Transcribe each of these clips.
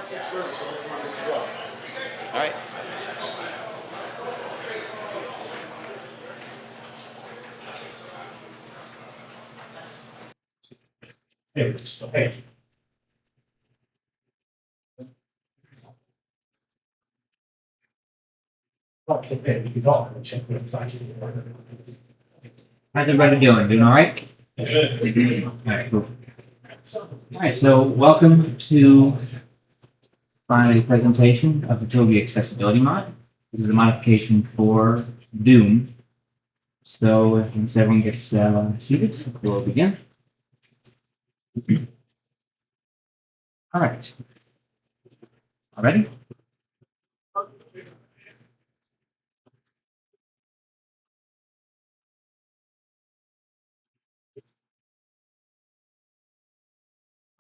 All right. Hey. How's everybody doing? Doing all right? All right, cool. All right, so welcome to my presentation of the Toby Accessibility Mod. This is a modification for Doom. So once everyone gets seated, we'll begin. All right. All ready?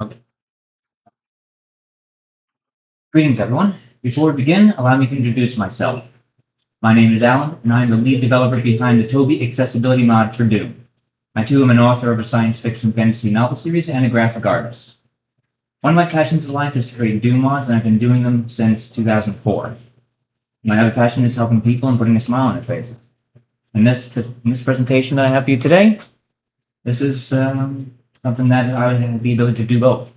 Okay. Greetings, everyone. Before we begin, allow me to introduce myself. My name is Alan, and I am the lead developer behind the Toby Accessibility Mod for Doom. I too am an author of a science fiction fantasy novel series and a graphic artist. One of my passions in life is to create Doom mods, and I've been doing them since 2004. My other passion is helping people and putting a smile on their faces. And this presentation that I have for you today, this is something that I have the ability to do both.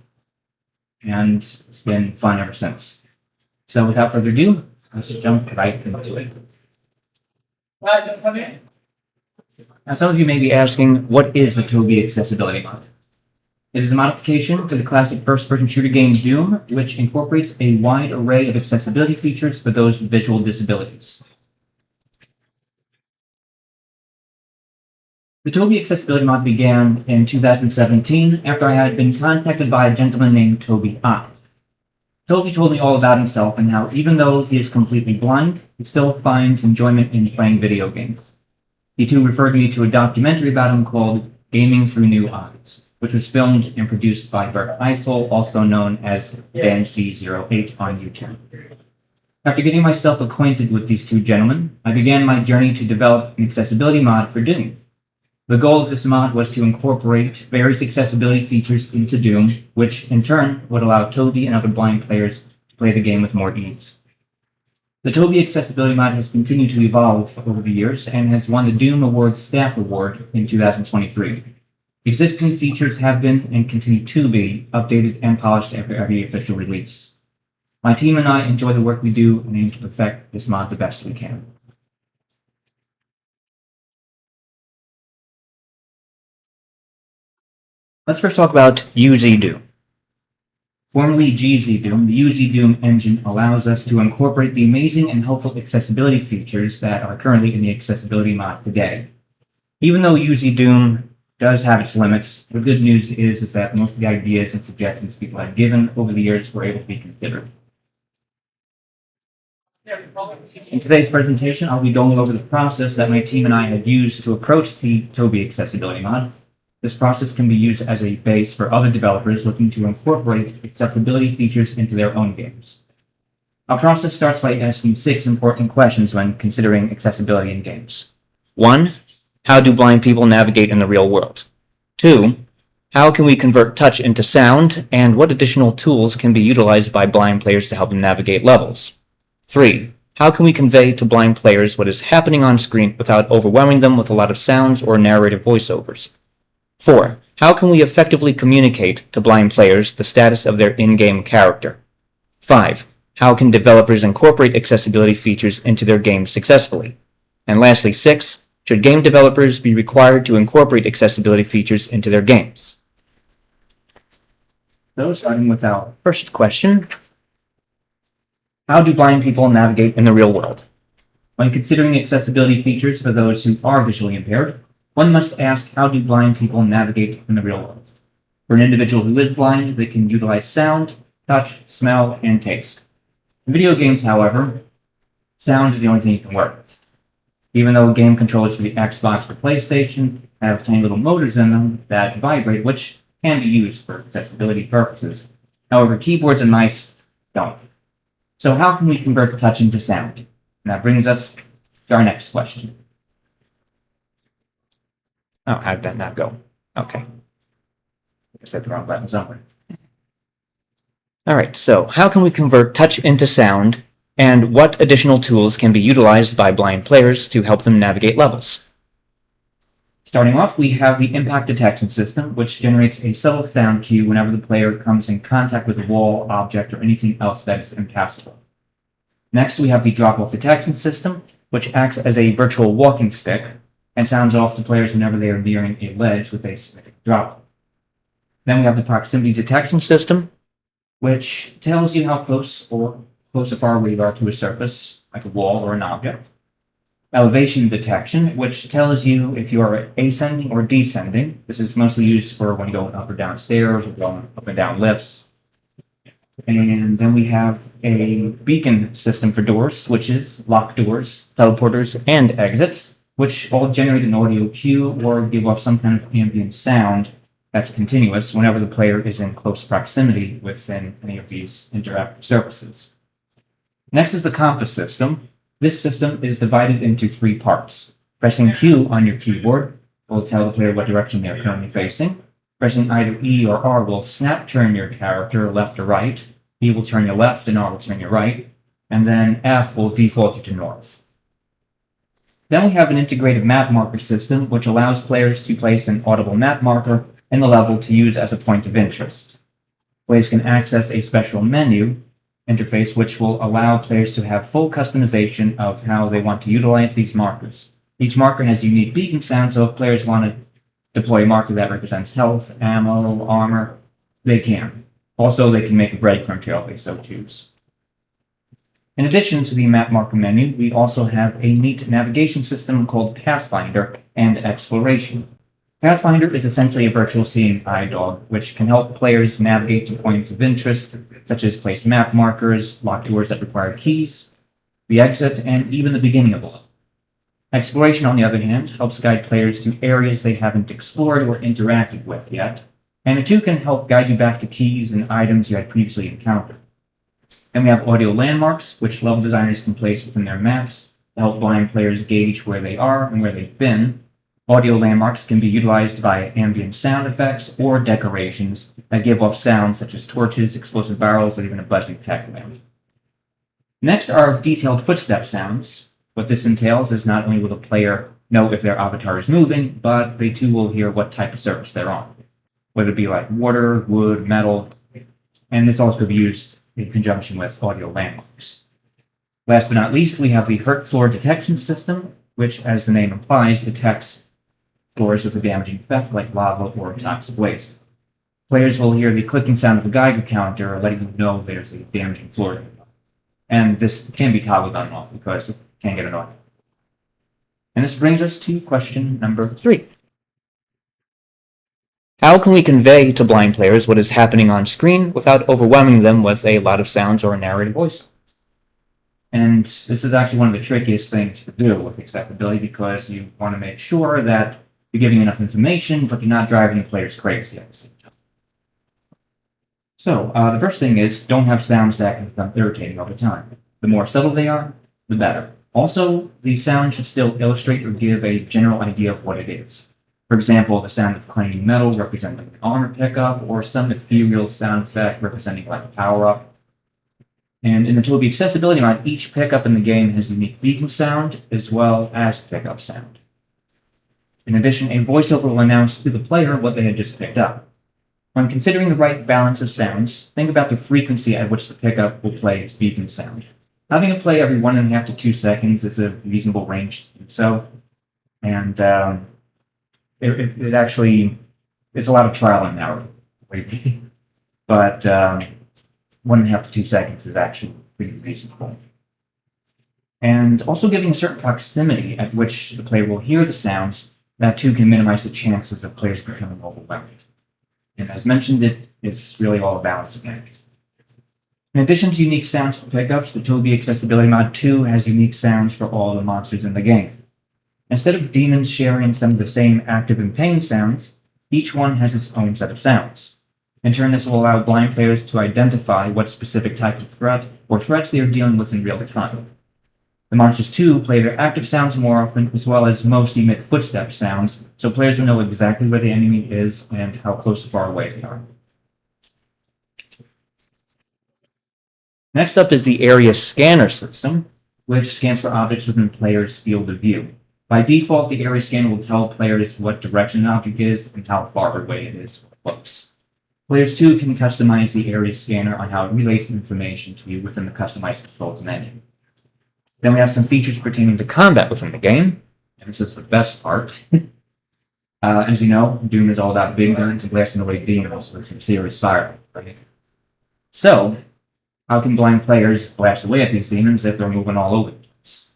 And it's been fun ever since. So without further ado, let's jump right into it. Now, some of you may be asking, what is the Toby Accessibility Mod? It is a modification for the classic first-person shooter game Doom, which incorporates a wide array of accessibility features for those with visual disabilities. The Toby Accessibility Mod began in 2017 after I had been contacted by a gentleman named Toby I. Toby told me all about himself and how, even though he is completely blind, he still finds enjoyment in playing video games. He too referred me to a documentary about him called Gaming Through New Eyes, which was filmed and produced by Bert Eisel, also known as BanG08 on YouTube. After getting myself acquainted with these two gentlemen, I began my journey to develop an accessibility mod for Doom. The goal of this mod was to incorporate various accessibility features into Doom, which in turn would allow Toby and other blind players to play the game with more ease. The Toby Accessibility Mod has continued to evolve over the years and has won the Doom Awards Staff Award in 2023. Existing features have been and continue to be updated and polished after every official release. My team and I enjoy the work we do and aim to perfect this mod the best we can. Let's first talk about UZ-Doom. Formerly GZ-Doom, the UZ-Doom engine allows us to incorporate the amazing and helpful accessibility features that are currently in the accessibility mod today. Even though UZ-Doom does have its limits, the good news is that most of the ideas and suggestions people have given over the years were able to be considered. In today's presentation, I'll be going over the process that my team and I have used to approach the Toby Accessibility Mod. This process can be used as a base for other developers looking to incorporate accessibility features into their own games. Our process starts by asking 6 important questions when considering accessibility in games. 1. How do blind people navigate in the real world? 2. How can we convert touch into sound, and what additional tools can be utilized by blind players to help them navigate levels? 3. How can we convey to blind players what is happening on screen without overwhelming them with a lot of sounds or narrative voiceovers? 4. How can we effectively communicate to blind players the status of their in-game character? 5. How can developers incorporate accessibility features into their games successfully? And lastly, 6. Should game developers be required to incorporate accessibility features into their games? So, starting with our first question, how do blind people navigate in the real world? When considering accessibility features for those who are visually impaired, one must ask, how do blind people navigate in the real world? For an individual who is blind, they can utilize sound, touch, smell, and taste. In video games, however, sound is the only thing you can work with. Even though game controllers for the Xbox or PlayStation have tiny little motors in them that vibrate, which can be used for accessibility purposes. However, keyboards and mice don't. So how can we convert touch into sound? And that brings us to our next question. Oh, how did that not go? Okay. I guess I hit the wrong button somewhere. Alright, so how can we convert touch into sound, and what additional tools can be utilized by blind players to help them navigate levels? Starting off, we have the impact detection system, which generates a subtle sound cue whenever the player comes in contact with a wall, object, or anything else that is impassable. Next, we have the drop-off detection system, which acts as a virtual walking stick and sounds off to players whenever they are nearing a ledge with a significant drop. Then we have the proximity detection system, which tells you how close or far away you are to a surface, like a wall or an object. Elevation detection, which tells you if you are ascending or descending. This is mostly used for when going up or down stairs or going up and down lifts. And then we have a beacon system for doors, switches, lock doors, teleporters, and exits, which all generate an audio cue or give off some kind of ambient sound that's continuous whenever the player is in close proximity within any of these interactive surfaces. Next is the compass system. This system is divided into 3 parts. Pressing Q on your keyboard will tell the player what direction they are currently facing. Pressing either E or R will snap turn your character left or right. E will turn you left and R will turn you right. And then F will default you to north. Then we have an integrated map marker system, which allows players to place an audible map marker in the level to use as a point of interest. Players can access a special menu interface which will allow players to have full customization of how they want to utilize these markers. Each marker has unique beacon sound, so if players want to deploy a marker that represents health, ammo, armor, they can. Also, they can make a breadcrumb trail if they so choose. In addition to the map marker menu, we also have a neat navigation system called Pathfinder and Exploration. Pathfinder is essentially a virtual seeing eye dog, which can help players navigate to points of interest, such as place map markers, lock doors that require keys, the exit, and even the beginning of a level. Exploration, on the other hand, helps guide players to areas they haven't explored or interacted with yet, and the two can help guide you back to keys and items you had previously encountered. Then we have audio landmarks, which level designers can place within their maps to help blind players gauge where they are and where they've been. Audio landmarks can be utilized by ambient sound effects or decorations that give off sounds such as torches, explosive barrels, or even a buzzing tech lamp. Next are detailed footstep sounds. What this entails is not only will the player know if their avatar is moving, but they too will hear what type of surface they're on, whether it be like water, wood, metal, and this also could be used in conjunction with audio landmarks. Last but not least, we have the hurt floor detection system, which, as the name implies, detects floors with a damaging effect like lava or toxic waste. Players will hear the clicking sound of a Geiger counter letting them know there's a damaging floor. And this can be toggled on and off because it can get annoying. And this brings us to question number 3. How can we convey to blind players what is happening on screen without overwhelming them with a lot of sounds or a narrated voice? And this is actually one of the trickiest things to do with accessibility because you want to make sure that you're giving enough information, but you're not driving the players crazy at the same time. So, the first thing is don't have sounds that can become irritating over time. The more subtle they are, the better. Also, the sound should still illustrate or give a general idea of what it is. For example, the sound of clanging metal representing an armor pickup, or some ethereal sound effect representing like a power-up. And in the Toby Accessibility Mod, each pickup in the game has a unique beacon sound as well as pickup sound. In addition, a voiceover will announce to the player what they had just picked up. When considering the right balance of sounds, think about the frequency at which the pickup will play its beacon sound. Having it play every 1.5 to 2 seconds is a reasonable range to do so, and it actually it's a lot of trial and error, but 1.5 to 2 seconds is actually pretty reasonable. And also giving a certain proximity at which the player will hear the sounds, that too can minimize the chances of players becoming overwhelmed. And as mentioned, it is really all a balancing act. In addition to unique sounds for pickups, the Toby Accessibility Mod 2 has unique sounds for all the monsters in the game. Instead of demons sharing some of the same active and pain sounds, each one has its own set of sounds. In turn, this will allow blind players to identify what specific type of threat or threats they are dealing with in real time. The monsters too play their active sounds more often, as well as most emit footstep sounds, so players will know exactly where the enemy is and how close or far away they are. Next up is the area scanner system, which scans for objects within the player's field of view. By default, the area scanner will tell players what direction an object is and how far away it is or close. Players too can customize the area scanner on how it relays information to you within the customized controls menu. Then we have some features pertaining to combat within the game, and this is the best part. As you know, Doom is all about big guns and blasting away demons with some serious fire, right? So, how can blind players blast away at these demons if they're moving all over the place?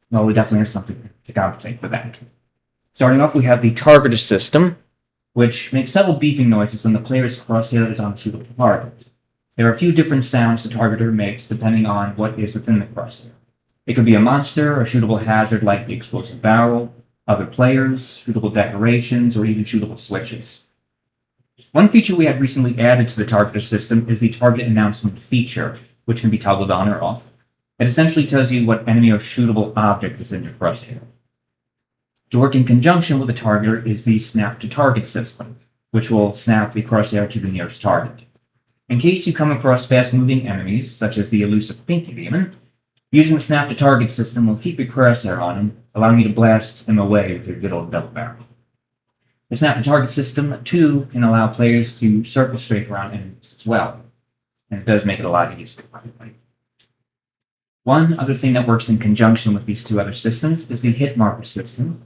Well, we definitely have something to compensate for that. Starting off, we have the targeter system, which makes several beeping noises when the player's crosshair is on a shootable target. There are a few different sounds the targeter makes depending on what is within the crosshair. It could be a monster, a shootable hazard like the explosive barrel, other players, shootable decorations, or even shootable switches. One feature we had recently added to the targeter system is the target announcement feature, which can be toggled on or off. It essentially tells you what enemy or shootable object is in your crosshair. To work in conjunction with the targeter is the snap to target system, which will snap the crosshair to the nearest target. In case you come across fast-moving enemies, such as the elusive Pinky Demon, using the snap to target system will keep your crosshair on him, allowing you to blast him away with your good old double barrel. The snap to target system, too, can allow players to circle strafe around enemies as well, and it does make it a lot easier. One other thing that works in conjunction with these two other systems is the hit marker system,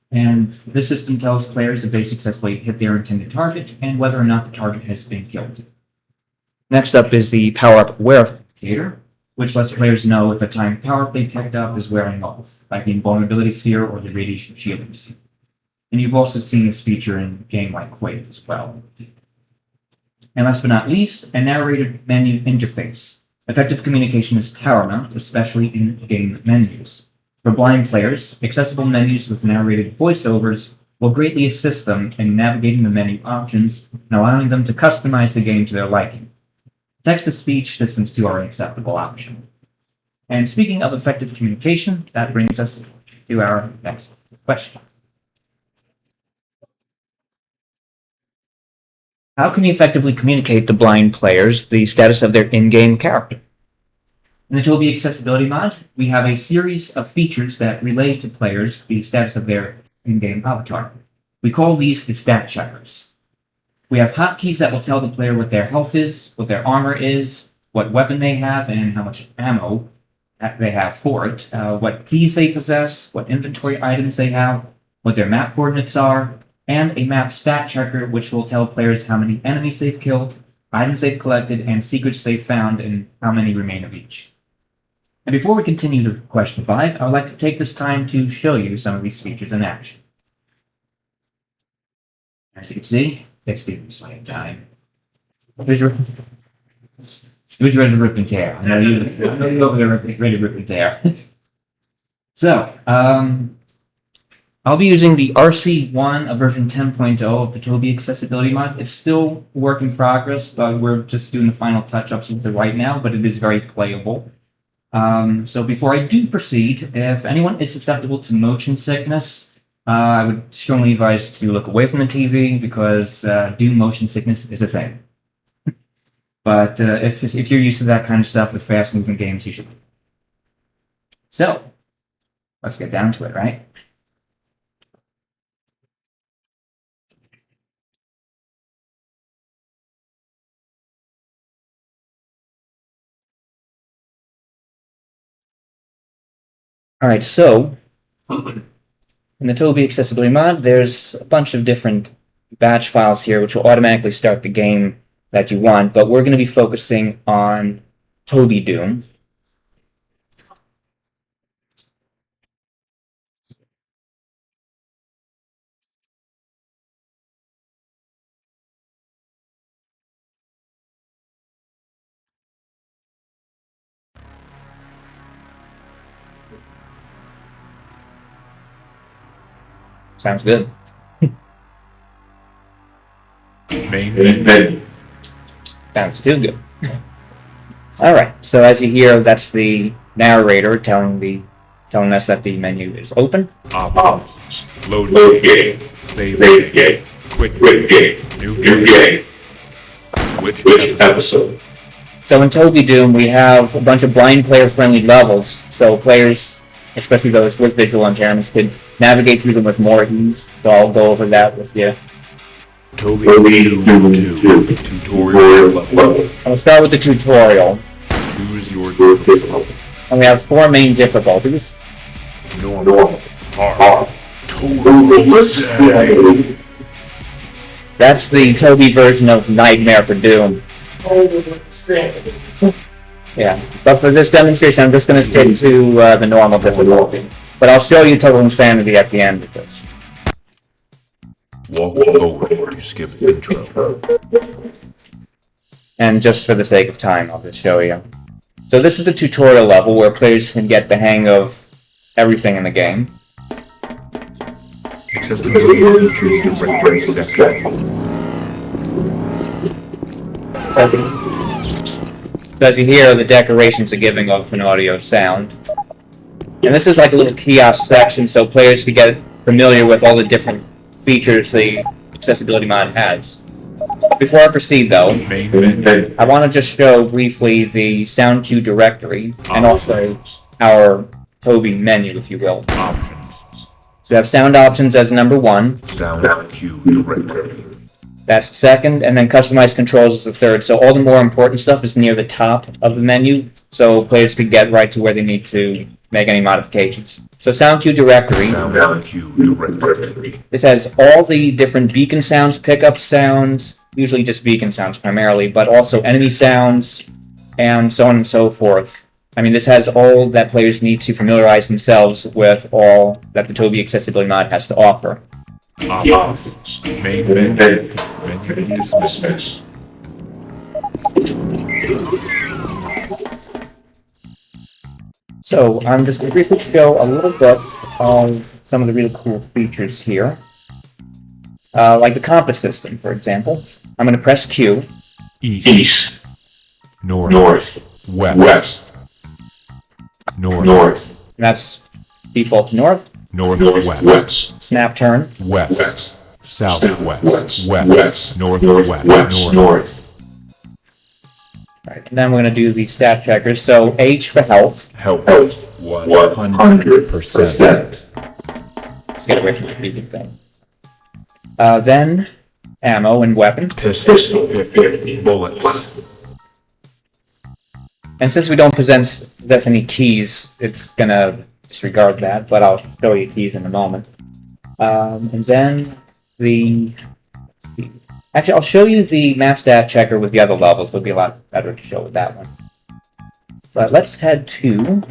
and this system tells players if they successfully hit their intended target and whether or not the target has been killed. Next up is the power-up wear indicator, which lets players know if a timed power-up they picked up is wearing off, like the invulnerability sphere or the radiation shielding sphere. And you've also seen this feature in a game like Quake as well. And last but not least, a narrated menu interface. Effective communication is paramount, especially in game menus. For blind players, accessible menus with narrated voiceovers will greatly assist them in navigating the menu options and allowing them to customize the game to their liking. Text-to-speech systems too are an acceptable option. And speaking of effective communication, that brings us to our next question. How can you effectively communicate to blind players the status of their in-game character? In the Toby Accessibility Mod, we have a series of features that relay to players the status of their in-game avatar. We call these the stat checkers. We have hotkeys that will tell the player what their health is, what their armor is, what weapon they have, and how much ammo they have for it, what keys they possess, what inventory items they have, what their map coordinates are, and a map stat checker which will tell players how many enemies they've killed, items they've collected, and secrets they've found, and how many remain of each. And before we continue to question 5, I would like to take this time to show you some of these features in action. As you can see, it's the same time. Who's ready to rip and tear? I know you're over there ready to rip and tear. So, I'll be using the RC1 of version 10.0 of the Toby Accessibility Mod. It's still a work in progress, but we're just doing the final touch-ups with it right now, but it is very playable. So before I do proceed, if anyone is susceptible to motion sickness, I would strongly advise to look away from the TV because Doom motion sickness is a thing. But if you're used to that kind of stuff with fast-moving games, you should. So, let's get down to it, right? All right, so in the Toby Accessibility Mod, there's a bunch of different batch files here which will automatically start the game that you want, but we're going to be focusing on Toby Doom. Sounds good. Main. Sounds too good. All right. So as you hear, that's the narrator telling us that the menu is open. Options. Load game. Save game. Quit game. New game. Which episode? So in Toby Doom, we have a bunch of blind player-friendly levels, so players, especially those with visual impairments, could navigate through them with more ease. So I'll go over that with you. Toby Doom 2 tutorial level. I'll start with the tutorial. Choose your difficulty. And we have 4 main difficulties. Normal. Hard. Total insanity. That's the Toby version of Nightmare for Doom. Yeah, but for this demonstration, I'm just going to stick to the normal difficulty. But I'll show you Total Insanity at the end of this. Walk forward to skip intro. And just for the sake of time, I'll just show you. So this is the tutorial level where players can get the hang of everything in the game. Accessibility features directory section. So as you hear, the decorations are giving off an audio sound. And this is like a little kiosk section so players can get familiar with all the different features the Accessibility Mod has. Before I proceed though, Main menu. I want to just show briefly the sound cue directory and also our Toby menu, if you will. Options. So we have sound options as number 1. Sound cue directory. That's the second, and then customized controls is the third. So all the more important stuff is near the top of the menu, so players could get right to where they need to make any modifications. So sound cue directory. Sound cue directory. This has all the different beacon sounds, pickup sounds, usually just beacon sounds primarily, but also enemy sounds, and so on and so forth. I mean, this has all that players need to familiarize themselves with all that the Toby Accessibility Mod has to offer. Options. Main menu. Menu dismiss. So I'm just going to briefly show a little bit of some of the really cool features here. Like the compass system, for example. I'm going to press Q. East. North. West. North. And that's default to north. Northwest. Snap turn. West. Southwest. West. North. Right. And then we're going to do the stat checkers. So H for health. Health. 100%. Let's get away from the beacon thing. Then ammo and weapon. Pistol. 50 bullets. And since we don't possess any keys, it's going to disregard that, but I'll show you keys in a moment. And then actually, I'll show you the map stat checker with the other levels. It'll be a lot better to show with that one. But let's head to...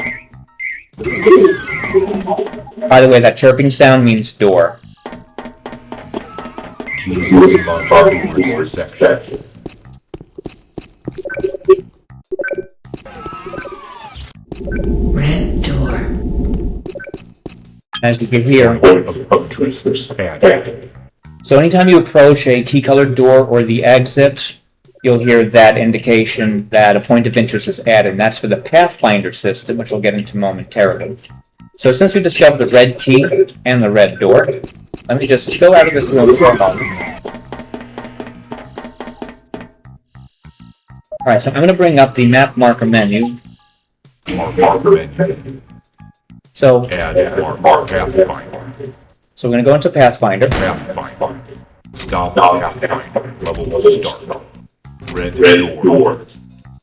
By the way, that chirping sound means door. Keys unlock doors section. Red door. As you can hear, Of interest added. so anytime you approach a key-colored door or the exit, you'll hear that indication that a point of interest is added. And that's for the Pathfinder system, which we'll get into momentarily. So since we discovered the red key and the red door, let me just go out of this room for a moment. Alright, so I'm going to bring up the map marker menu. Marker menu. So Add Pathfinder. we're going to go into Pathfinder. Pathfinder. Stop Pathfinder. Level will start. Red door.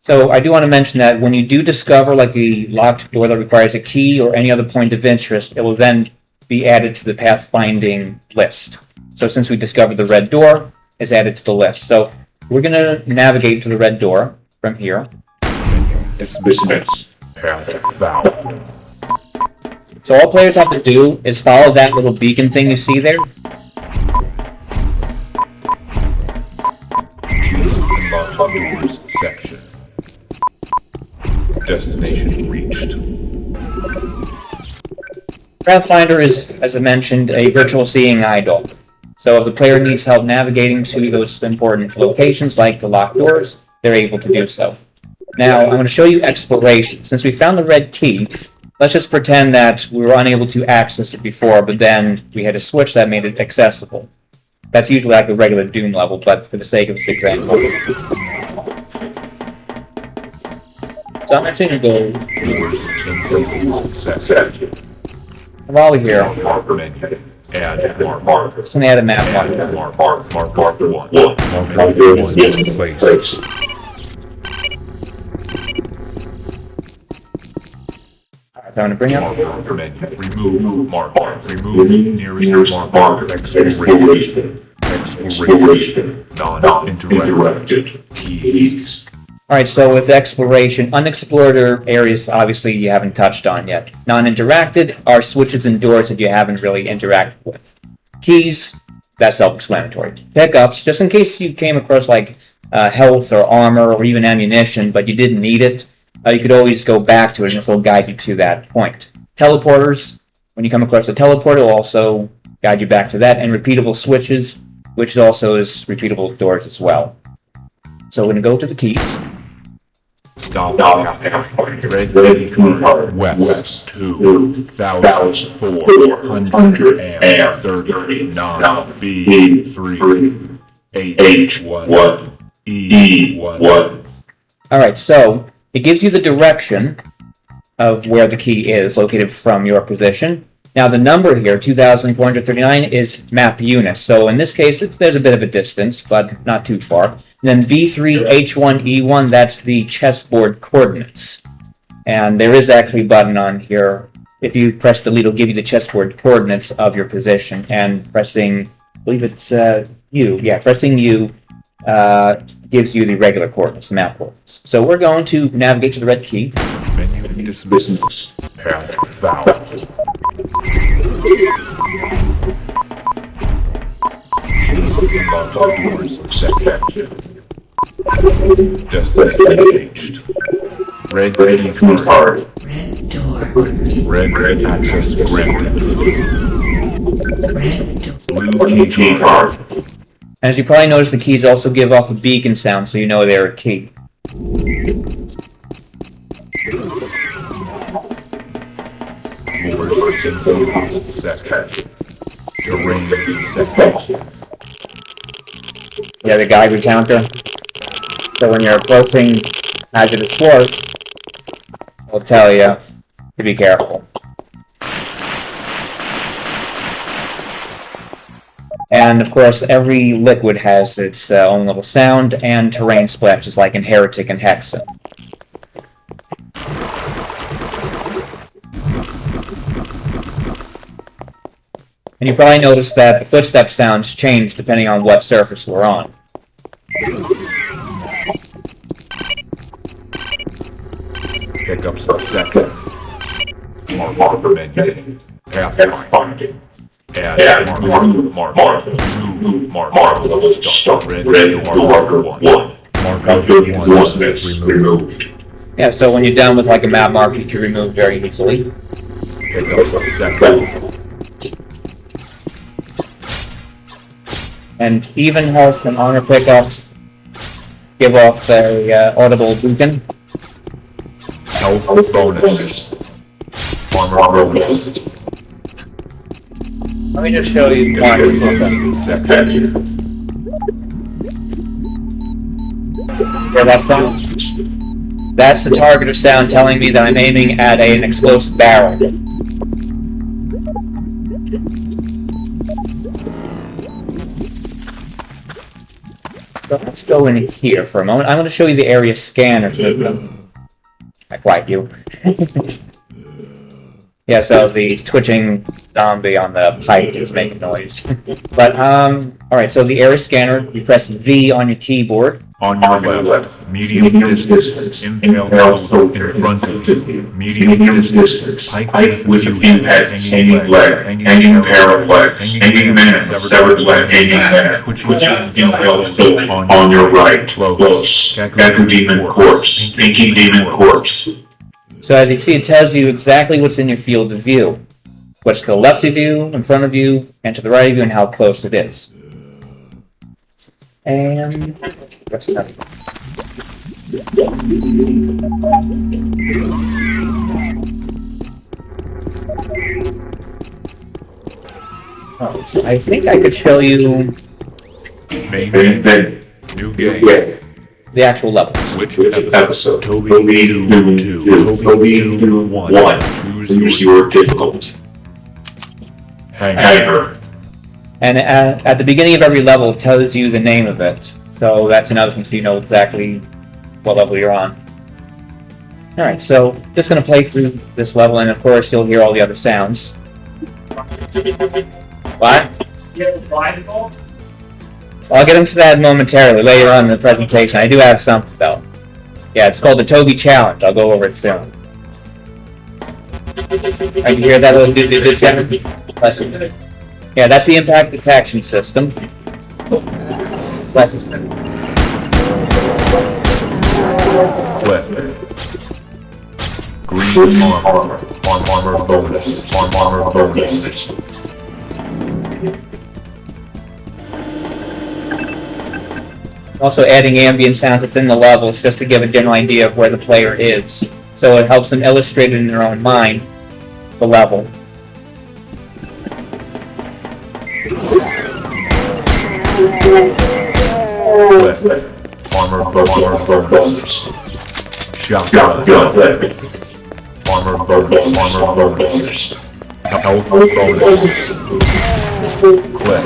So I do want to mention that when you do discover like a locked door that requires a key or any other point of interest, it will then be added to the pathfinding list. So since we discovered the red door, it's added to the list. So we're going to navigate to the red door from here. Dismiss. Path found. So all players have to do is follow that little beacon thing you see there. Keys unlock doors section. Destination reached. Pathfinder is, as I mentioned, a virtual seeing eye dog. So if the player needs help navigating to those important locations like the locked doors, they're able to do so. Now, I'm going to show you exploration. Since we found the red key, let's just pretend that we were unable to access it before, but then we had a switch that made it accessible. That's usually like a regular Doom level, but for the sake of this example. So I'm actually gonna go Doors in sequence section. while we're here. Menu. Add mark. Just gonna add a map Add marker. marker 1. Marker 1 in place. Alright, I'm gonna bring up. Marker menu. Remove marker. Remove nearest marker. Exploration. Non-interactive keys. Alright, so with exploration, unexplored are areas obviously you haven't touched on yet. Non-interacted are switches and doors that you haven't really interacted with. Keys, that's self-explanatory. Pickups, just in case you came across like health or armor or even ammunition, but you didn't need it, you could always go back to it and this will guide you to that point. Teleporters, when you come across a teleporter, will also guide you back to that. And repeatable switches, which also is repeatable doors as well. So we're going to go to the keys. Stop path. Red key card. West 2,439. B 3. H 1. E 1. Alright, so it gives you the direction of where the key is located from your position. Now the number here, 2,439, is map units. So in this case, there's a bit of a distance, but not too far. And then B3, H1, E1, that's the chessboard coordinates. And there is actually a button on here. If you press delete, it'll give you the chessboard coordinates of your position. And pressing, I believe it's U. Yeah, pressing U gives you the regular coordinates, the map coordinates. So we're going to navigate to the red key. Menu dismiss. Path foul. Unlock doors section. Destination engaged. Red key card. Red door. Red access granted. Red door. Blue key card. As you probably noticed, the keys also give off a beacon sound, so you know they're a key. Doors in sequence section. Terrain section. Yeah, the Geiger counter. So when you're approaching hazardous floors, it'll tell you to be careful. And of course, every liquid has its own little sound and terrain splashes, like in Heretic and Hexen. And you probably noticed that the footstep sounds change depending on what surface we're on. Pickups second. Marker menu. Path finding. Add marker 2. Marker start. Red marker 1. Marker 1 removed. Yeah, so when you're done with like a map marker, you can remove very easily. Pickups second. And even health and honor pickups give off a audible beacon. Health bonus. Armor bonus. Let me just show you one. Second. Yeah, that sound. That's the targeter sound telling me that I'm aiming at an explosive barrel. So let's go in here for a moment. I'm going to show you the area scanner. I quiet you. Yeah, so the twitching zombie on the pipe is making noise. But, alright, so the area scanner, you press V on your keyboard. On your left, medium distance, impale node in front of you, medium distance, pipe with a few heads, hanging leg, hanging pair of legs, hanging man, severed leg, hanging man, which impale node on your right, close, Gaku demon corpse, pinky demon corpse. So as you see, it tells you exactly what's in your field of view. What's to the left of you, in front of you, and to the right of you, and how close it is. And what's that? Oh, so I think I could show you. Main menu, new game, the actual levels. Which episode? Toby do 2. Toby do 1. Choose your difficulty. Hanger. And at the beginning of every level, it tells you the name of it. So that's another thing, so you know exactly what level you're on. Alright, so just going to play through this level, and of course you'll hear all the other sounds. What? You have a blindfold? I'll get into that momentarily, later on in the presentation. I do have something, though. Yeah, it's called the Toby Challenge. I'll go over it soon. I can hear that little did sound? Yeah, that's the impact detection system. Bless it. Flip. Green armor. Armor bonus. Armor bonus. Also adding ambient sounds within the levels just to give a general idea of where the player is. So it helps them illustrate it in their own mind, the level. Flip. Armor bonus. Shotgun. Armor bonus. Health bonus. Clip.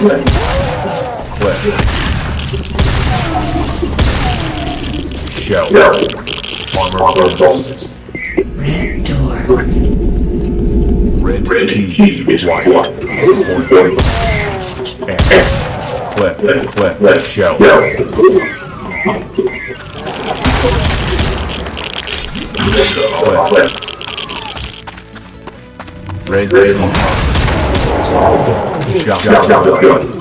Shell. Armor bonus. Red key is white. Flip. Shell. Flip. Red shotgun.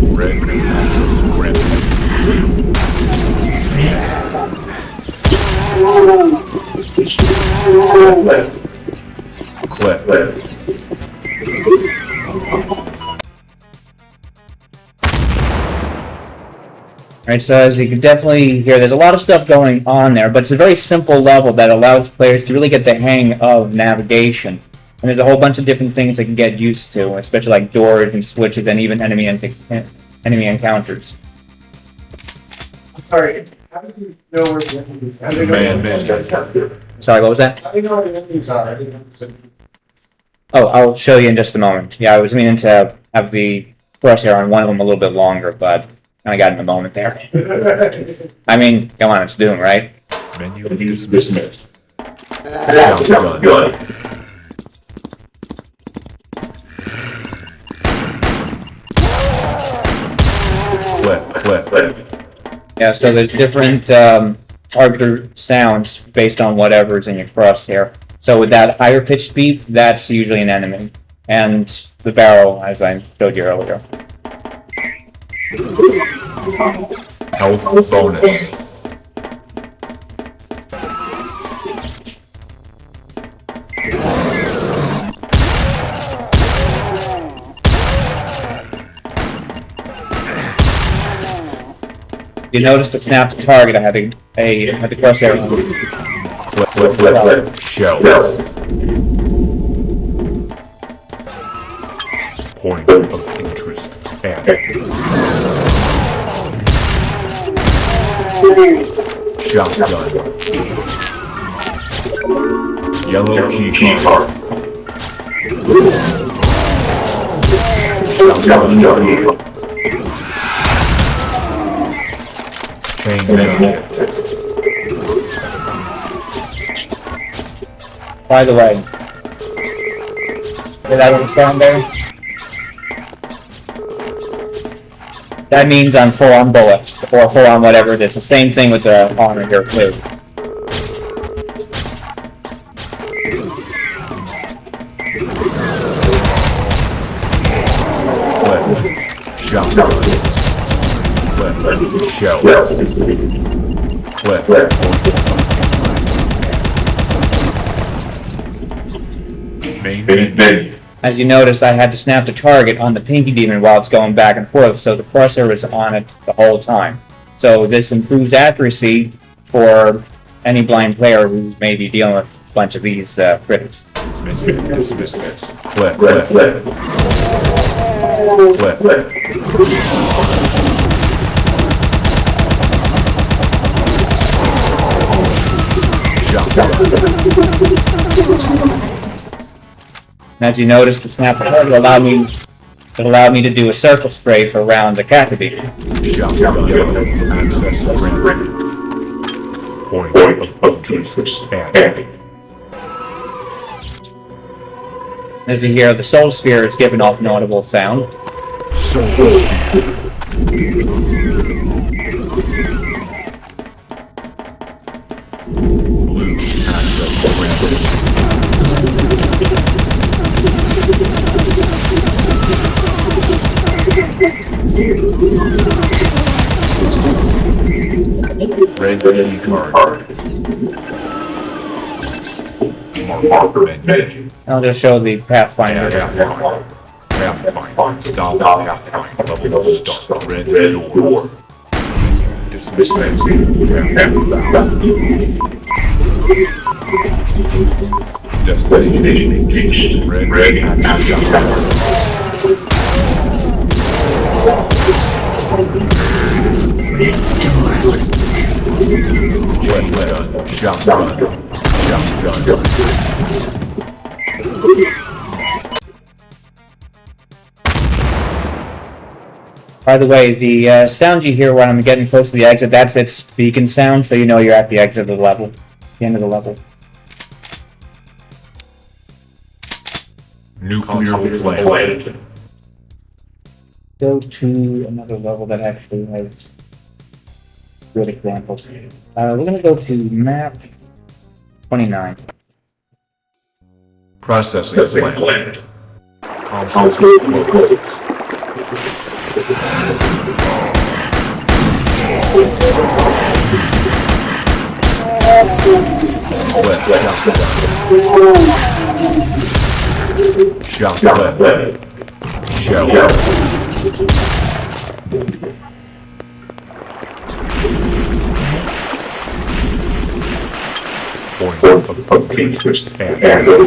Red access granted. Clip. Alright, so as you can definitely hear, there's a lot of stuff going on there, but it's a very simple level that allows players to really get the hang of navigation. And there's a whole bunch of different things they can get used to, especially like doors and switches and even enemy encounters. I'm sorry. How did you know where the enemies are? Man. Sorry, what was that? How do you know where the enemies are? I didn't understand. Oh, I'll show you in just a moment. Yeah, I was meaning to have the crosshair on one of them a little bit longer, but I got in the moment there. I mean, come on, it's Doom, right? Menu dismissed. Shotgun. Flip. Yeah, so there's different targeter sounds based on whatever's in your crosshair. So with that higher pitched beep, that's usually an enemy. And the barrel, as I showed you earlier. Health bonus. You notice the snap to target, I had the crosshair on. Flip. Shell. Point of interest. Shotgun. Yellow key card. Shotgun. Chain mail. By the way, hear that little sound there? That means I'm full on bullets, or full on whatever it is. The same thing with the armor here, too. Shotgun. Shell. Main. As you notice, I had to snap the target on the Pinky Demon while it's going back and forth, so the crosshair was on it the whole time. So this improves accuracy for any blind player who may be dealing with a bunch of these critics. Flip. And as you notice, the snap will allow me to do a circle spray for rounds of Accessibility. Access granted. Point of interest added. As you hear, the soul sphere is giving off an audible sound. Soul Blue access granted. Red key card. Marker menu. I'll just show the Pathfinder. Pathfinder. Stop Pathfinder. Level start. Red door. Dispensing. Destination. Red Shotgun. By the way, the sound you hear when I'm getting close to the exit, that's its beacon sound, so you know you're at the exit of the level, the end of the level. Nuclear plant. Go to another level that actually has good examples. We're going to go to map 29. Processing plant. Console closed. Shotgun. Shell. Point of interest added.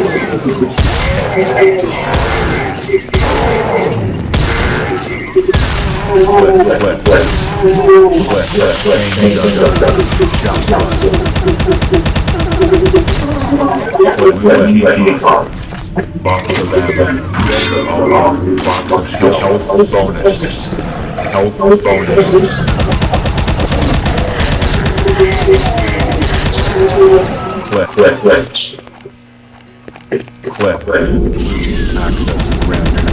Box of ammo. Box of health bonus. Health bonus. Clip. Access granted.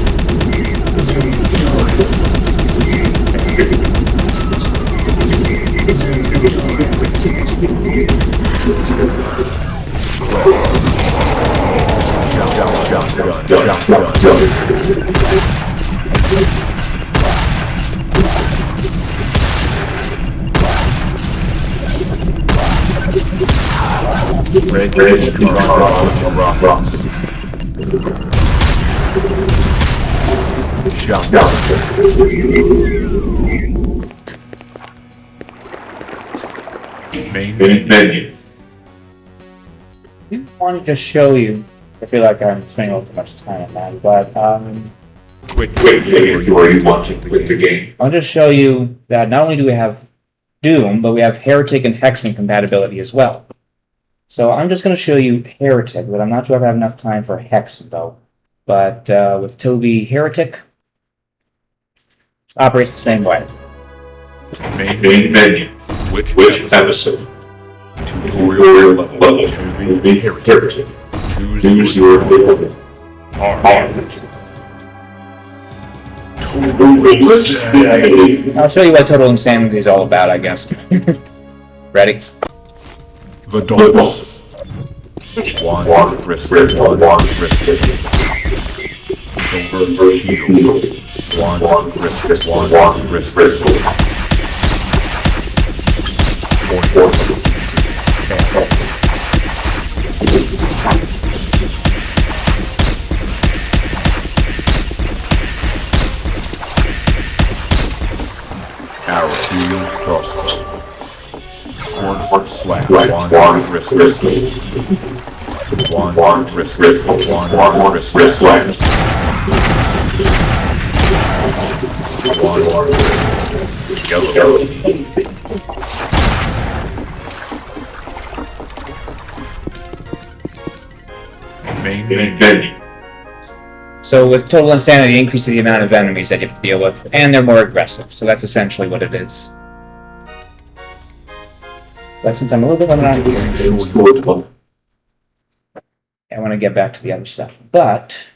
Red rocks. Shotgun. Main menu. I wanted to show you. I feel like I'm spending a little too much time on that, but Quit where you want to quit the game. I'll just show you that not only do we have Doom, but we have Heretic and Hexen compatibility as well. So I'm just going to show you Heretic, but I'm not sure if I have enough time for Hexen, though. But with Toby, Heretic operates the same way. Main menu. Which episode? Tutorial level. Toby Heretic. Choose your level. I'll show you what Total Insanity is all about, I guess. Ready? The dolls. One wristed. Silver shield. One wristed. Arrow shield crossbow. One slash. One wristed. One wristed. One wristed slash. One. Yellow. Main menu. So with total insanity, increases the amount of enemies that you have to deal with, and they're more aggressive. So that's essentially what it is. But since I'm a little bit limited on here, I want to get back to the other stuff. But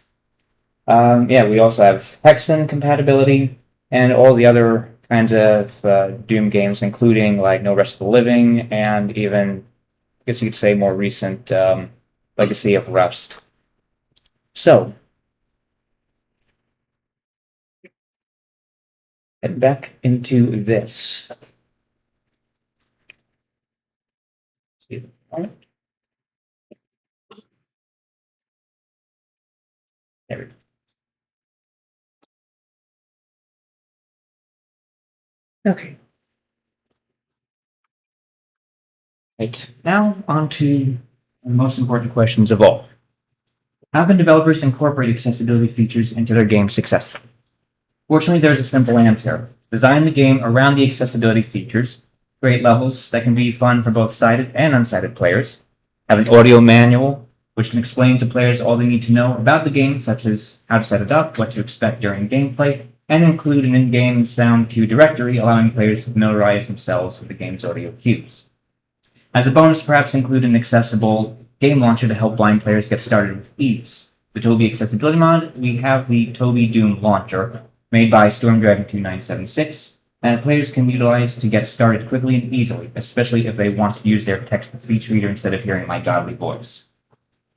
yeah, we also have Hexen compatibility and all the other kinds of Doom games, including like No Rest of the Living and even, I guess you could say, more recent Legacy of Rust. So, head back into this. See. There we go. Okay. Right. Now, on to the most important questions of all. How can developers incorporate accessibility features into their games successfully? Fortunately, there's a simple answer. Design the game around the accessibility features, create levels that can be fun for both sighted and unsighted players, have an audio manual which can explain to players all they need to know about the game, such as how to set it up, what to expect during gameplay, and include an in-game sound cue directory allowing players to familiarize themselves with the game's audio cues. As a bonus, perhaps include an accessible game launcher to help blind players get started with ease. The Toby Accessibility Mod, we have the Toby Doom Launcher, made by Stormdragon 2976, and players can utilize to get started quickly and easily, especially if they want to use their text-to-speech reader instead of hearing my godly voice.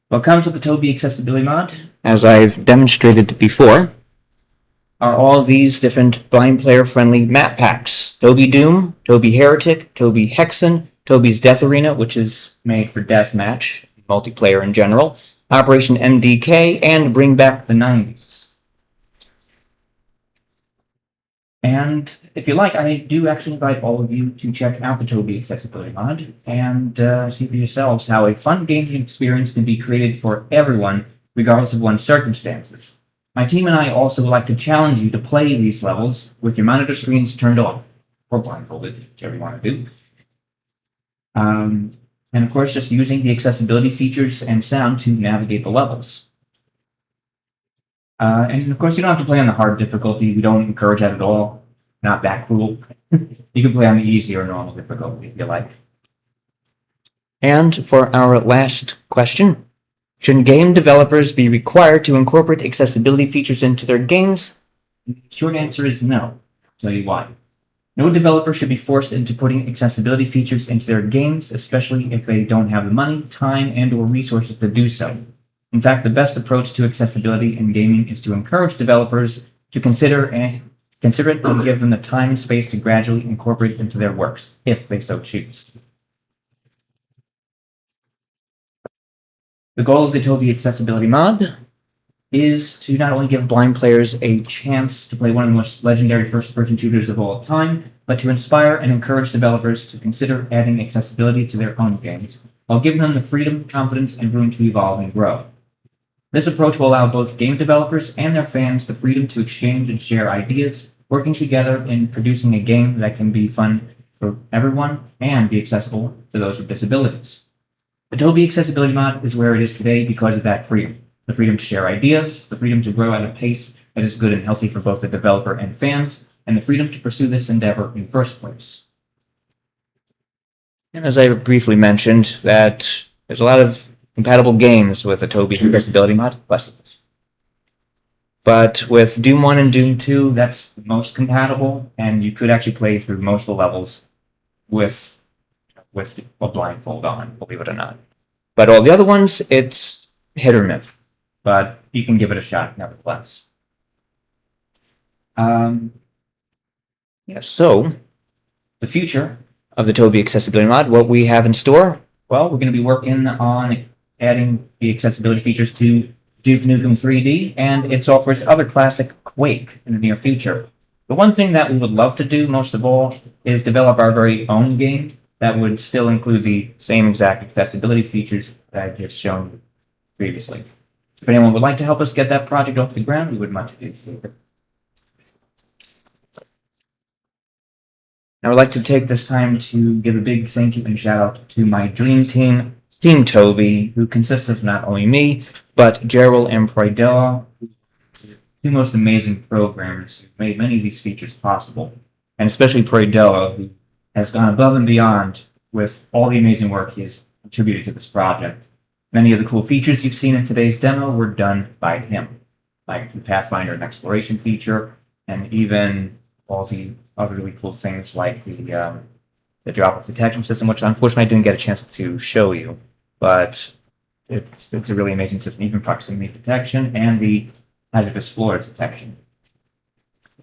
What comes with the Toby Accessibility Mod, as I've demonstrated before, are all these different blind player-friendly map packs. Toby Doom, Toby Heretic, Toby Hexen, Toby's Death Arena, which is made for deathmatch, multiplayer in general, Operation MDK, and Bring Back the 90s. And if you like, I do actually invite all of you to check out the Toby Accessibility Mod and see for yourselves how a fun gaming experience can be created for everyone, regardless of one's circumstances. My team and I also would like to challenge you to play these levels with your monitor screens turned off, or blindfolded, whichever you want to do. And of course, just using the accessibility features and sound to navigate the levels. And of course, you don't have to play on the hard difficulty. We don't encourage that at all. Not that cruel. You can play on the easy or normal difficulty if you like. And for our last question, should game developers be required to incorporate accessibility features into their games? The short answer is no. I'll tell you why. No developer should be forced into putting accessibility features into their games, especially if they don't have the money, time, and/or resources to do so. In fact, the best approach to accessibility in gaming is to encourage developers to consider it and give them the time and space to gradually incorporate it into their works, if they so choose. The goal of the Toby Accessibility Mod is to not only give blind players a chance to play one of the most legendary first-person shooters of all time, but to inspire and encourage developers to consider adding accessibility to their own games, while giving them the freedom, confidence, and room to evolve and grow. This approach will allow both game developers and their fans the freedom to exchange and share ideas, working together in producing a game that can be fun for everyone and be accessible to those with disabilities. The Toby Accessibility Mod is where it is today because of that freedom. The freedom to share ideas, the freedom to grow at a pace that is good and healthy for both the developer and fans, and the freedom to pursue this endeavor in the first place. And as I briefly mentioned, that there's a lot of compatible games with a Toby Accessibility Mod, less of this. But with Doom 1 and Doom 2, that's the most compatible, and you could actually play through most of the levels with a blindfold on, believe it or not. But all the other ones, it's hit or miss. But you can give it a shot nevertheless. So the future of the Toby Accessibility Mod, what we have in store, well, we're going to be working on adding the accessibility features to Duke Nukem 3D and its offers other classic Quake in the near future. The one thing that we would love to do most of all is develop our very own game that would still include the same exact accessibility features that I've just shown previously. If anyone would like to help us get that project off the ground, we would much appreciate it. I would like to take this time to give a big thank you and shout out to my dream team, Team Toby, who consists of not only me, but Gerald and Pridella, two most amazing programmers who made many of these features possible, and especially Pridella, who has gone above and beyond with all the amazing work he has contributed to this project. Many of the cool features you've seen in today's demo were done by him, like the Pathfinder and Exploration feature, and even all the other really cool things like the drop-off detection system, which unfortunately I didn't get a chance to show you, but it's a really amazing system, even proximity detection and the hazardous floors detection.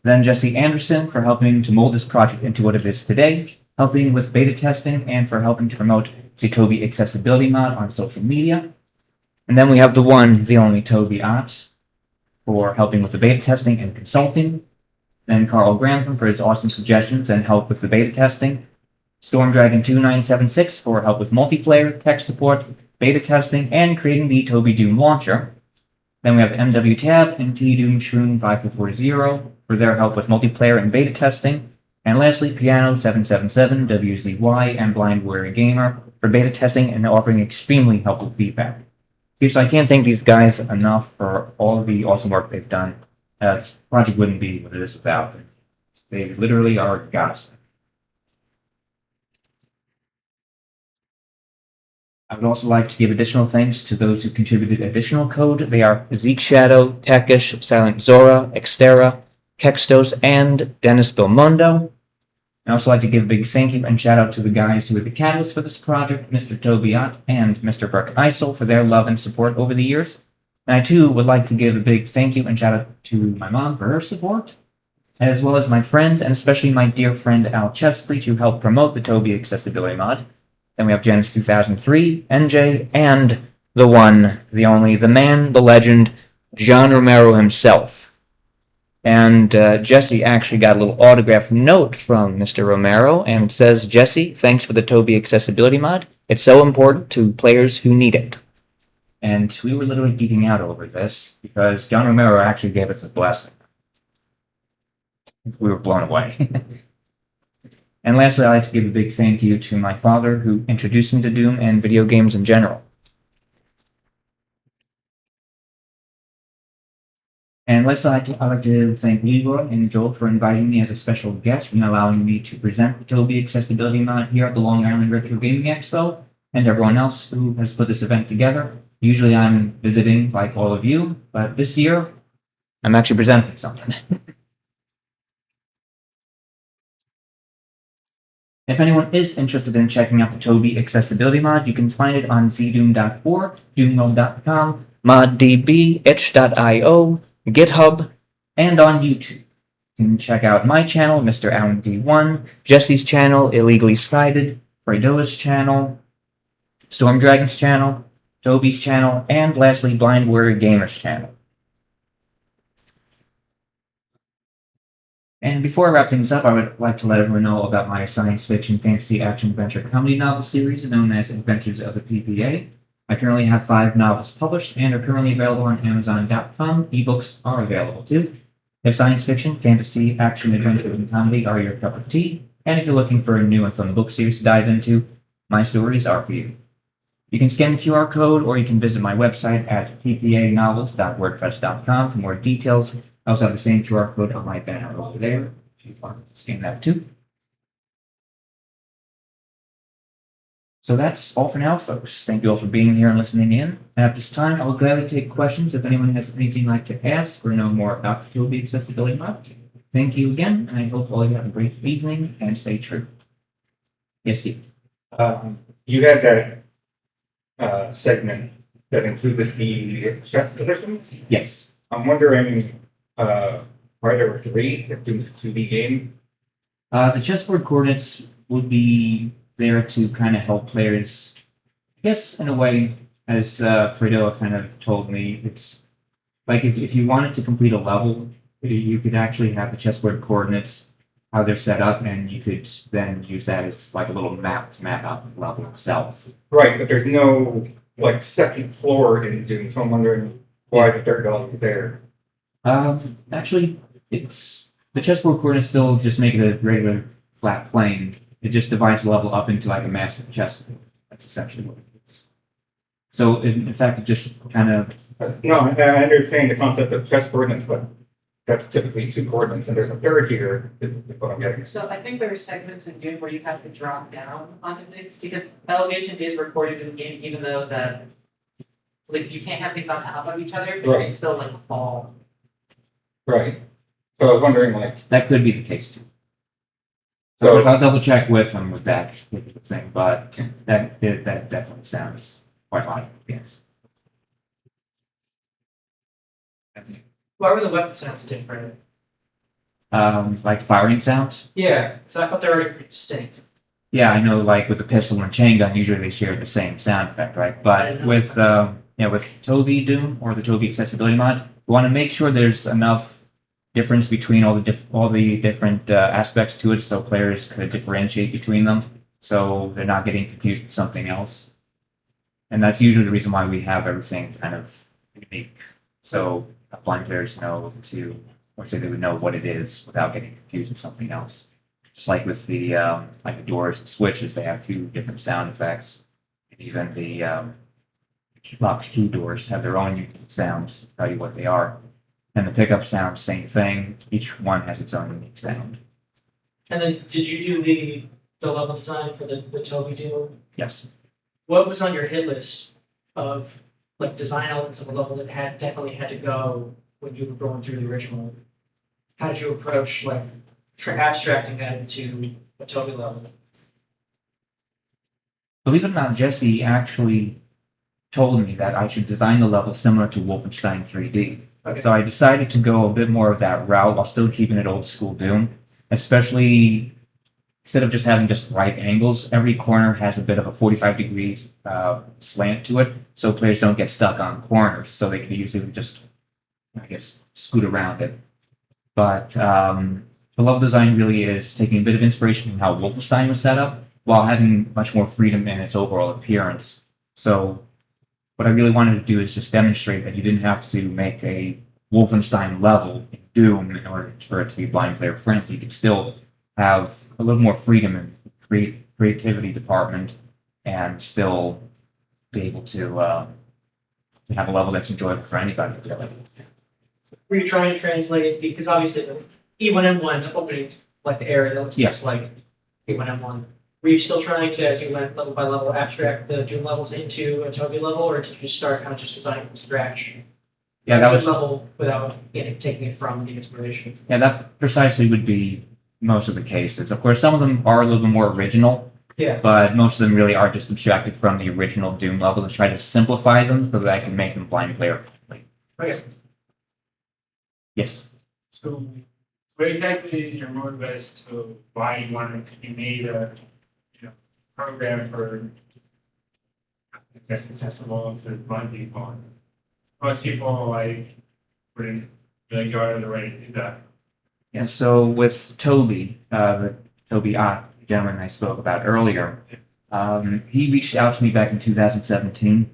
Then Jesse Anderson for helping to mold this project into what it is today, helping with beta testing, and for helping to promote the Toby Accessibility Mod on social media. And then we have the one, the only Toby Ott for helping with the beta testing and consulting. Then Carl Grantham for his awesome suggestions and help with the beta testing. StormDragon2976 for help with multiplayer, tech support, beta testing, and creating the Toby Doom launcher. Then we have MWTab and TDoomShroom5440 for their help with multiplayer and beta testing. And lastly, Piano777, WZY, and Blind Warrior Gamer for beta testing and offering extremely helpful feedback. So I can't thank these guys enough for all the awesome work they've done. This project wouldn't be what it is without them. They literally are gods. I would also like to give additional thanks to those who contributed additional code. They are Zeke Shadow, Techish, Silent Zora, Xterra, Kextos, and Dennis Belmondo. I'd also like to give a big thank you and shout out to the guys who were the catalyst for this project, Mr. Toby Ott and Mr. Burke Eisel, for their love and support over the years. And I too would like to give a big thank you and shout out to my mom for her support, as well as my friends, and especially my dear friend Al Chesbreach, who helped promote the Toby Accessibility Mod. Then we have Janice 2003, NJ, and the one, the only, the man, the legend, John Romero himself. And Jesse actually got a little autograph note from Mr. Romero, and it says, "Jesse, thanks for the Toby Accessibility Mod. It's so important to players who need it." And we were literally geeking out over this, because John Romero actually gave us a blessing. We were blown away. And lastly, I'd like to give a big thank you to my father, who introduced me to Doom and video games in general. And lastly, I'd like to thank Leroy and Joel for inviting me as a special guest and allowing me to present the Toby Accessibility Mod here at the Long Island Retro Gaming Expo, and everyone else who has put this event together. Usually I'm visiting like all of you, but this year I'm actually presenting something. If anyone is interested in checking out the Toby Accessibility Mod, you can find it on zdoom.org, doomworld.com, moddb, itch.io, GitHub, and on YouTube. You can check out my channel, Mr. Allen D1, Jesse's channel, Illegally Cited, Fredoa's channel, Stormdragon's channel, Toby's channel, and lastly, Blind Warrior Gamer's channel. And before I wrap things up, I would like to let everyone know about my science fiction, fantasy, action, adventure, comedy novel series known as Adventures of the PPA. I currently have 5 novels published and are currently available on Amazon.com. Ebooks are available too. If science fiction, fantasy, action, adventure, and comedy are your cup of tea, and if you're looking for a new and fun book series to dive into, my stories are for you. You can scan the QR code, or you can visit my website at ppanovels.wordpress.com for more details. I also have the same QR code on my banner over there, if you want to scan that too. So that's all for now, folks. Thank you all for being here and listening in. And at this time, I will gladly take questions if anyone has anything like to ask or know more about the Toby Accessibility Mod. Thank you again, and I hope all of you have a great evening and stay true. Yes, Steve. You had that segment that included the chess positions. Yes. I'm wondering why there were 3 if it was a 2D game. The chessboard coordinates would be there to kind of help players, I guess, in a way, as Fredo kind of told me. It's like if you wanted to complete a level, you could actually have the chessboard coordinates, how they're set up, and you could then use that as like a little map to map out the level itself. Right, but there's no like second floor in Doom, so I'm wondering why the third level is there. Actually, it's the chessboard coordinates still just make it a regular flat plane. It just divides the level up into like a massive chessboard. That's essentially what it is. So in fact, it just kind of No, I understand the concept of chess coordinates, but that's typically 2 coordinates, and there's a third here, is what I'm getting. So I think there are segments in Dune where you have to drop down onto things because elevation is recorded in the game, even though that like you can't have things on top of each other, but Right. you can still like fall. Right. So I was wondering, like, that could be the case too. So- Of course, I'll double check with him with that thing, but that definitely sounds quite logical. Yes. Why were the weapon sounds different? Like firing sounds. Yeah, so I thought they were already pretty distinct. Yeah, I know. Like with the pistol and chain gun, usually they share the same sound effect, right? I But know. with Toby Doom or the Toby Accessibility Mod, we want to make sure there's enough difference between all the different aspects to it, so players could differentiate between them, so they're not getting confused with something else. And that's usually the reason why we have everything kind of unique, so blind players know or say they would know what it is without getting confused with something else. Just like with the doors and switches, they have 2 different sound effects, and even the lock 2 doors have their own unique sounds to tell you what they are. And the pickup sound, same thing. Each one has its own unique sound. And then did you do the level design for the Toby deal? Yes. What was on your hit list of like design elements of a level that definitely had to go when you were going through the original? How did you approach like abstracting that into a Toby level? Believe it or not, Jesse actually told me that I should design the level similar to Wolfenstein 3D. Okay. So I decided to go a bit more of that route while still keeping it old school Doom. Especially instead of just having just right angles, every corner has a bit of a 45-degree slant to it, so players don't get stuck on corners. So they can easily just, I guess, scoot around it. But the level design really is taking a bit of inspiration from how Wolfenstein was set up, while having much more freedom in its overall appearance. So what I really wanted to do is just demonstrate that you didn't have to make a Wolfenstein level in Doom in order for it to be blind player friendly. You could still have a little more freedom in the creativity department and still be able to have a level that's enjoyable for anybody to play. Were you trying to translate because obviously the E1M1 opening like the area that looks just like E1M1. Were you still trying to, as you went level by level, abstract the Doom levels into a Toby level, or did you start kind of just designing from scratch? Yeah, that was level without taking it from the inspiration. Yeah, that precisely would be most of the cases. Of course, some of them are a little bit more original, Yeah. but most of them really are just abstracted from the original Doom level and try to simplify them so that I can make them blind player friendly. Okay. Yes. So, what exactly is your motive as to why you wanted to be made a program for, I guess, accessible to blind people? Most people wouldn't really go out of their way to do that. Yeah, so with Toby, the Toby Ott, the gentleman I spoke about earlier, he reached out to me back in 2017,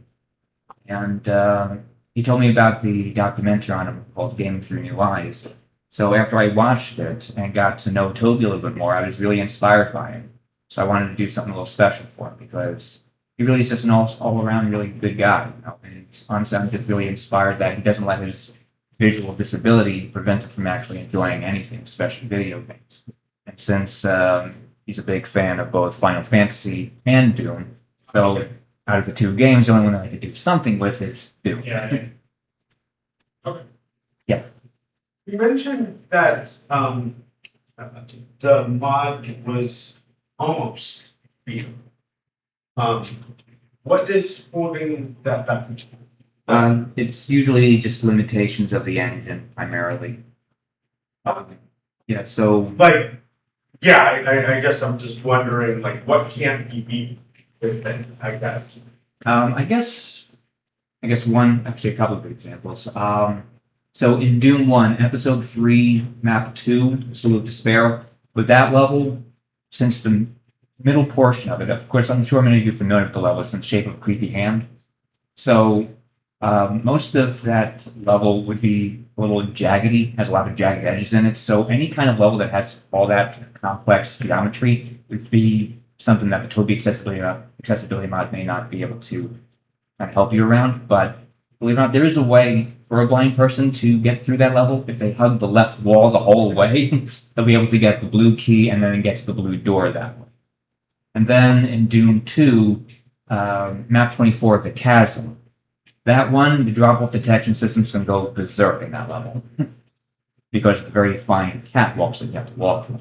and he told me about the documentary on him called Gaming Through New Eyes. So after I watched it and got to know Toby a little bit more, I was really inspired by him. So I wanted to do something a little special for him because he really is just an all-around really good guy. And honestly, I'm just really inspired that he doesn't let his visual disability prevent him from actually enjoying anything, especially video games. And since he's a big fan of both Final Fantasy and Doom, so out of the 2 games, the only one that I could do something with is Doom. Yeah. You mentioned that the mod was almost real. What is holding that back? It's usually just limitations of the engine, primarily. Yeah, so Like, yeah, I guess I'm just wondering, like, what can't be beat with it, I guess. I guess a couple of good examples. So in Doom 1, Episode 3, Map 2, Salute Despair, with that level, since the middle portion of it, of course, I'm sure many of you are familiar with the level, it's in the shape of a creepy hand. So Most of that level would be a little jaggedy, has a lot of jagged edges in it. So any kind of level that has all that complex geometry would be something that the Toby accessibility mod may not be able to help you around. But believe it or not, there is a way for a blind person to get through that level. If they hug the left wall the whole way, they'll be able to get the blue key and then get to the blue door that way. And then in Doom 2, map 24, the chasm. That one, the drop-off detection system's going to go berserk in that level. Because of the very fine catwalks that you have to walk through.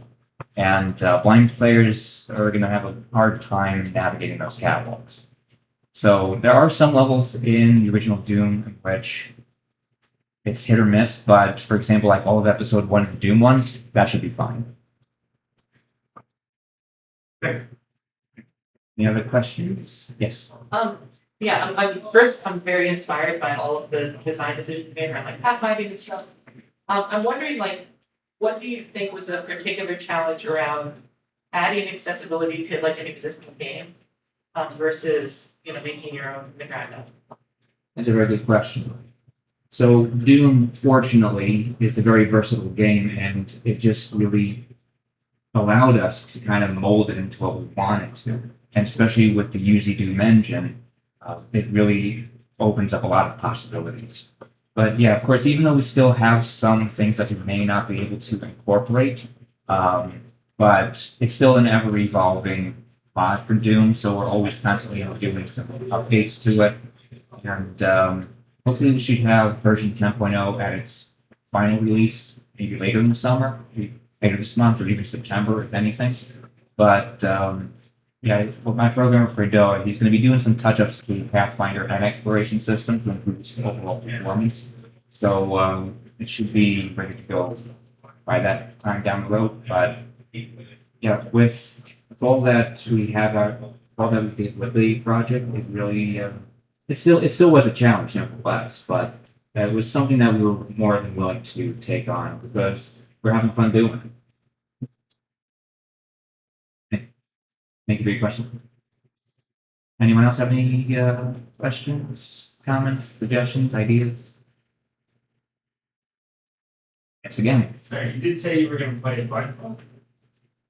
And blind players are going to have a hard time navigating those catwalks. So there are some levels in the original Doom in which it's hit or miss, but for example, like all of episode 1 of Doom 1, that should be fine. Any other questions? Yes. Yeah, I'm very inspired by all of the design decisions made around like pathfinding and stuff. I'm wondering like, what do you think was a particular challenge around adding accessibility to like an existing game, versus making your own from the ground up? That's a very good question. So Doom, fortunately, is a very versatile game, and it just really allowed us to kind of mold it into what we wanted to. And especially with the UZ Doom engine, it really opens up a lot of possibilities. But yeah, of course, even though we still have some things that we may not be able to incorporate, but it's still an ever-evolving mod for Doom, so we're always constantly doing some updates to it. And hopefully we should have version 10.0 at its final release, maybe later in the summer, maybe later this month, or even September, if anything. But yeah, with my programmer for Doa, he's going to be doing some touch-ups to Pathfinder and exploration system to improve its overall performance. So it should be ready to go by that time down the road. But yeah, with all that we have, all that we did with the project, it really it still was a challenge, nevertheless. But it was something that we were more than willing to take on because we're having fun doing it. Thank you for your question. Anyone else have any questions, comments, suggestions, ideas? Yes, again. Sorry, you did say you were gonna play a blindfold?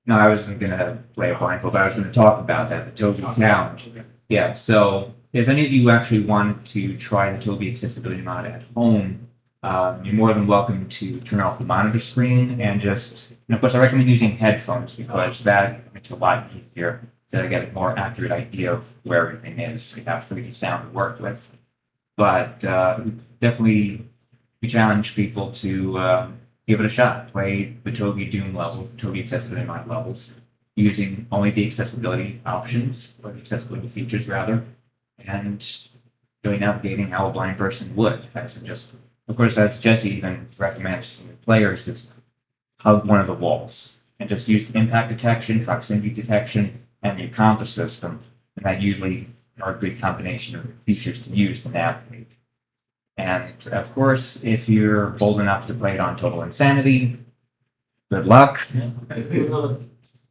No, I wasn't going to play a blindfold. I was going to talk about that, the Toby challenge. Yeah, so if any of you actually want to try the Toby Accessibility Mod at home, you're more than welcome to turn off the monitor screen and just, and of course, I recommend using headphones because that makes it a lot easier to get a more accurate idea of where everything is. You have 3D sound to work with. But definitely, we challenge people to give it a shot. Play the Toby Doom level, Toby Accessibility Mod levels, using only the accessibility options, or the accessibility features rather, and really navigating how a blind person would. As just, of course, as Jesse even recommends to players, is hug one of the walls and just use the impact detection, proximity detection, and the compass system, and that usually are a good combination of features to use to navigate. And of course, if you're bold enough to play it on Total Insanity, good luck.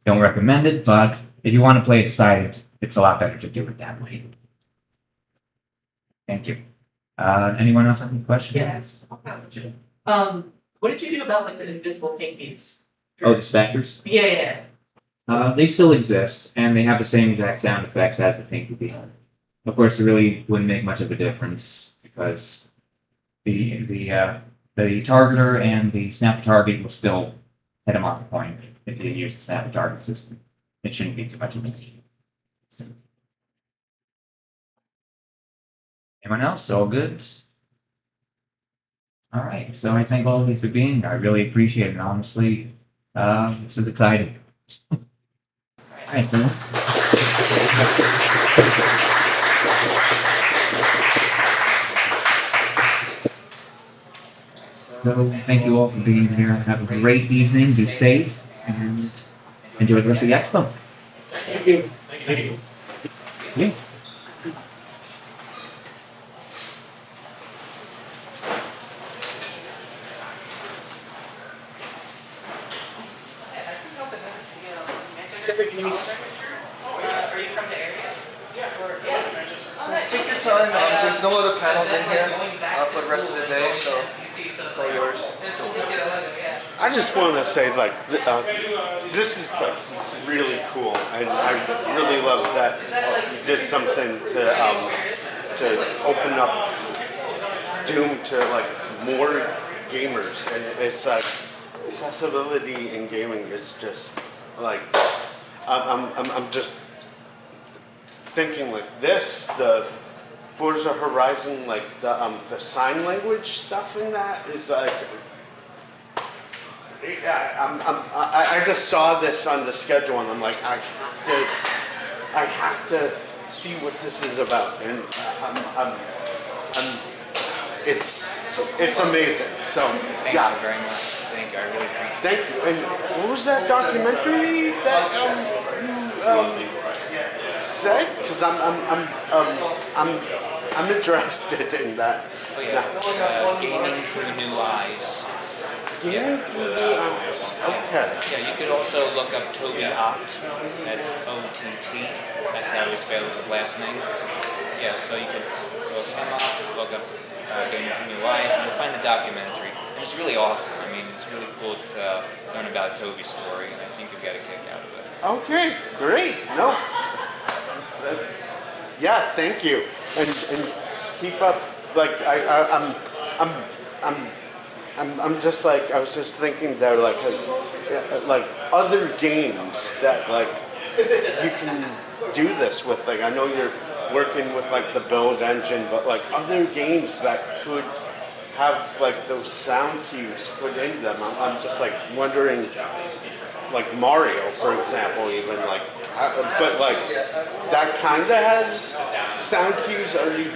Don't recommend it, but if you want to play it sighted, it's a lot better to do it that way. Thank you. Anyone else have any questions? Yes. What did you do about like the invisible pinkies? Oh, the specters? Yeah. They still exist, and they have the same exact sound effects as the Pinky Beat. Of course, it really wouldn't make much of a difference because the targeter and the snap target will still hit them on the point if you use the snap target system. It shouldn't be too much of an issue. Anyone else? All good? All right. So I thank all of you for being here. I really appreciate it. Honestly, this is exciting. All right, so. So thank you all for being here. Have a great evening. Be safe and enjoy the rest of the expo. Thank you. Thank you. Yeah. Are you from the area? Yeah. your time. There's no other panels in here for the rest of the day, so it's all yours. I just want to say, like, this is like really cool, and I really love that you did something to open up Doom to like more gamers, and it's like accessibility in gaming is just like I'm just thinking like this, the Forza Horizon, like the sign language stuff in that is like, yeah, I just saw this on the schedule and I'm like, I have to see what this is about, and it's amazing. So Thank yeah. you very much. Thank you. I really appreciate it. Thank you. And what was that documentary that you said? Because I'm interested in that. Oh yeah, Gaming Through New Eyes. Gaming Through New Eyes. Okay. Yeah, you could also look up Toby Ott. That's OTT. That's how he spells his last name. Yeah, so you could look him up, look up Gaming Through New Eyes, and you'll find the documentary. And it's really awesome. I mean, it's really cool to learn about Toby's story, and I think you'll get a kick out of it. Okay, great. No. Yeah, thank you. And keep up. Like I'm just like, I was just thinking there, like other games that like you can do this with. Like I know you're working with like the build engine, but like other games that could have like those sound cues put in them. I'm just like wondering, like Mario, for example, even like, but like that kind of has sound cues already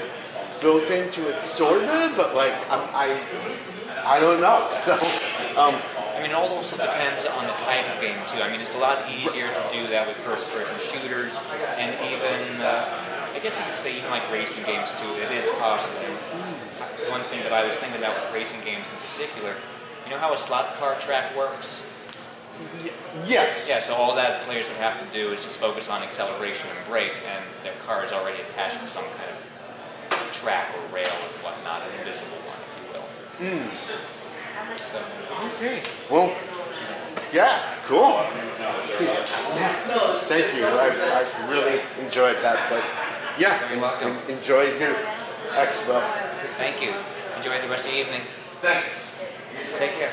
built into it, sort of. But like I don't know. So I mean, it also depends on the type of game too. I mean, it's a lot easier to do that with first-person shooters, and even I guess you could say even like racing games too. It is possible. One thing that I was thinking about with racing games in particular, you know how a slot car track works? Yes. Yeah, so all that players would have to do is just focus on acceleration and brake, and their car is already attached to some kind of track or rail or whatnot, an invisible one, if you will. So, okay. Well, yeah, cool. Thank you. I really enjoyed that. But yeah, You're welcome. Enjoy your expo. Thank you. Enjoy the rest of the evening. Thanks. Take care.